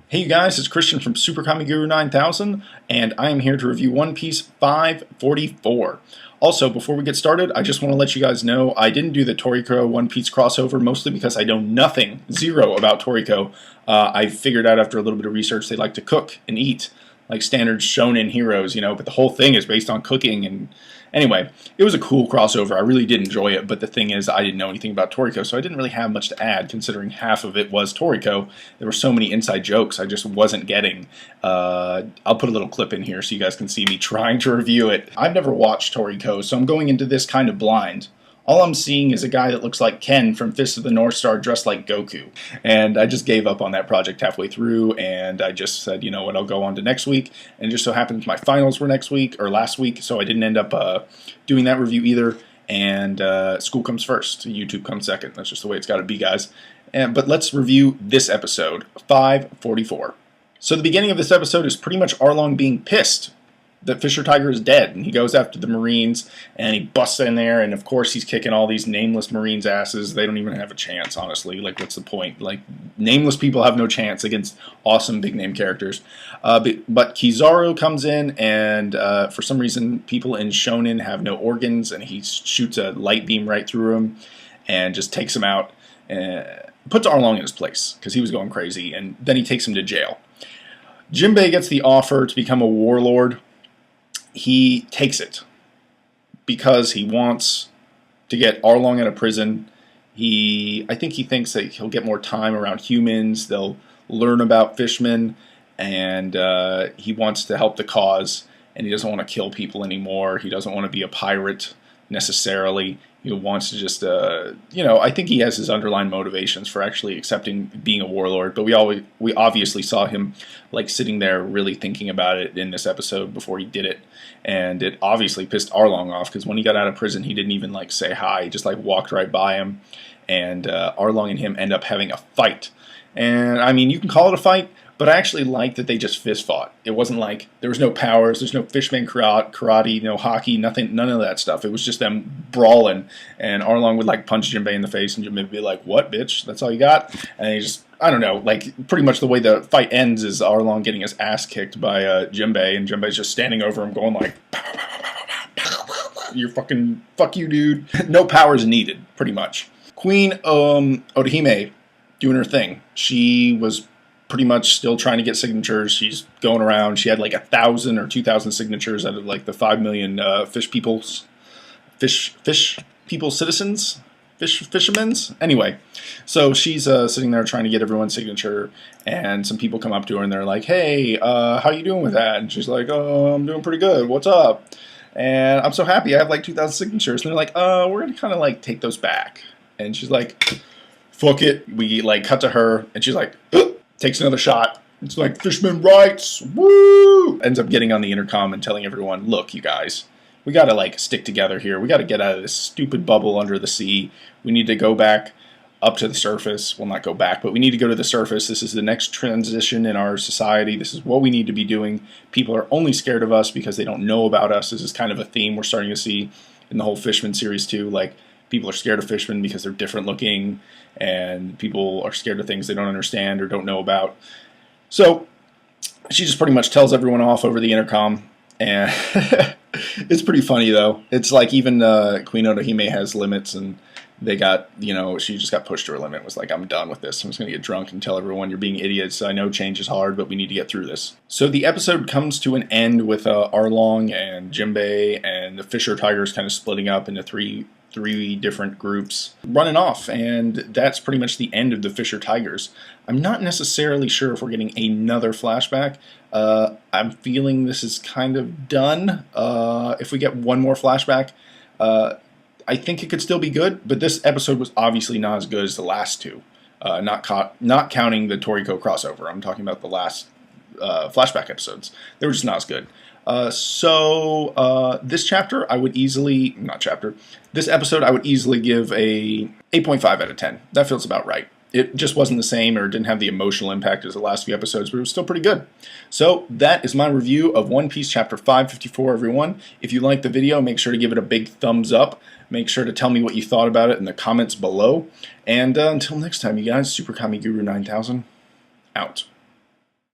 Hey you guys, it's Christian from Super Comic Guru 9000, and I am here to review One Piece 544. Also, before we get started, I just want to let you guys know I didn't do the Toriko One Piece crossover, mostly because I know nothing, zero, about Toriko. I figured out after a little bit of research they like to cook and eat, like standard shonen heroes, but the whole thing is based on cooking. And anyway, it was a cool crossover. I really did enjoy it, but the thing is I didn't know anything about Toriko, so I didn't really have much to add, considering half of it was Toriko. There were so many inside jokes I just wasn't getting. I'll put a little clip in here so you guys can see me trying to review it. I've never watched Toriko, so I'm going into this kind of blind. All I'm seeing is a guy that looks like Ken from Fist of the North Star dressed like Goku. And I just gave up on that project halfway through, and I just said, you know what, I'll go on to next week. And it just so happens my finals were next week, or last week, so I didn't end up doing that review either. And school comes first, YouTube comes second. That's just the way it's got to be, guys. But let's review this episode, 544. So the beginning of this episode is pretty much Arlong being pissed that Fisher Tiger is dead, and he goes after the Marines, and he busts in there, and of course he's kicking all these nameless Marines' asses. They don't even have a chance, honestly. Like, what's the point? Like, nameless people have no chance against awesome big-name characters. But Kizaru comes in, and for some reason, people in Shonen have no organs, and he shoots a light beam right through him, and just takes him out, and puts Arlong in his place, because he was going crazy, and then he takes him to jail. Jinbe gets the offer to become a warlord. He takes it because he wants to get Arlong out of prison. I think he thinks that he'll get more time around humans. They'll learn about fishmen, and he wants to help the cause. And he doesn't want to kill people anymore. He doesn't want to be a pirate necessarily. He wants to just, I think he has his underlying motivations for actually accepting being a warlord. But we obviously saw him like sitting there really thinking about it in this episode before he did it. And it obviously pissed Arlong off, because when he got out of prison, he didn't even like say hi. He just like walked right by him. And Arlong and him end up having a fight. And I mean, you can call it a fight, but I actually like that they just fist fought. It wasn't like there was no powers, there's no fishman karate, no hockey, nothing, none of that stuff. It was just them brawling, and Arlong would like punch Jinbe in the face, and Jinbe would be like, "What, bitch? That's all you got?" And he just, I don't know, like pretty much the way the fight ends is Arlong getting his ass kicked by Jinbe, and Jinbe's just standing over him, going like, "You're fucking, fuck you, dude." No powers needed, pretty much. Queen Orihime doing her thing. She was pretty much still trying to get signatures. She's going around. She had like 1,000 or 2,000 signatures out of like the 5 million fishermen's. Anyway, so she's sitting there trying to get everyone's signature, and some people come up to her and they're like, "Hey, how you doing with that?" And she's like, "Oh, I'm doing pretty good. What's up?" And I'm so happy. I have like 2,000 signatures. And they're like, we're gonna kind of like take those back." And she's like, "Fuck it." We like cut to her, and she's like, "Ugh." Takes another shot. It's like, "Fishman rights, woo!" Ends up getting on the intercom and telling everyone, "Look, you guys, we gotta like stick together here. We gotta get out of this stupid bubble under the sea. We need to go back up to the surface. Well, not go back, but we need to go to the surface. This is the next transition in our society. This is what we need to be doing. People are only scared of us because they don't know about us." This is kind of a theme we're starting to see in the whole Fishman series too. Like, people are scared of fishmen because they're different looking, and people are scared of things they don't understand or don't know about. So she just pretty much tells everyone off over the intercom, and it's pretty funny though. It's like even Queen Orihime has limits, and they got, she just got pushed to her limit. Was like, "I'm done with this. I'm just going to get drunk and tell everyone you're being idiots. I know change is hard, but we need to get through this." So the episode comes to an end with Arlong and Jinbe and the Fisher Tigers kind of splitting up into three different groups, running off, and that's pretty much the end of the Fisher Tigers. I'm not necessarily sure if we're getting another flashback. I'm feeling this is kind of done. If we get one more flashback, I think it could still be good, but this episode was obviously not as good as the last two. Not counting the Toriko crossover. I'm talking about the last flashback episodes. They were just not as good. This chapter, I would easily, this episode, I would easily give a 8.5 out of 10. That feels about right. It just wasn't the same, or didn't have the emotional impact as the last few episodes, but it was still pretty good. So that is my review of One Piece Chapter 554, everyone. If you liked the video, make sure to give it a big thumbs up. Make sure to tell me what you thought about it in the comments below. And until next time, you guys, Super Comic Guru 9000, out.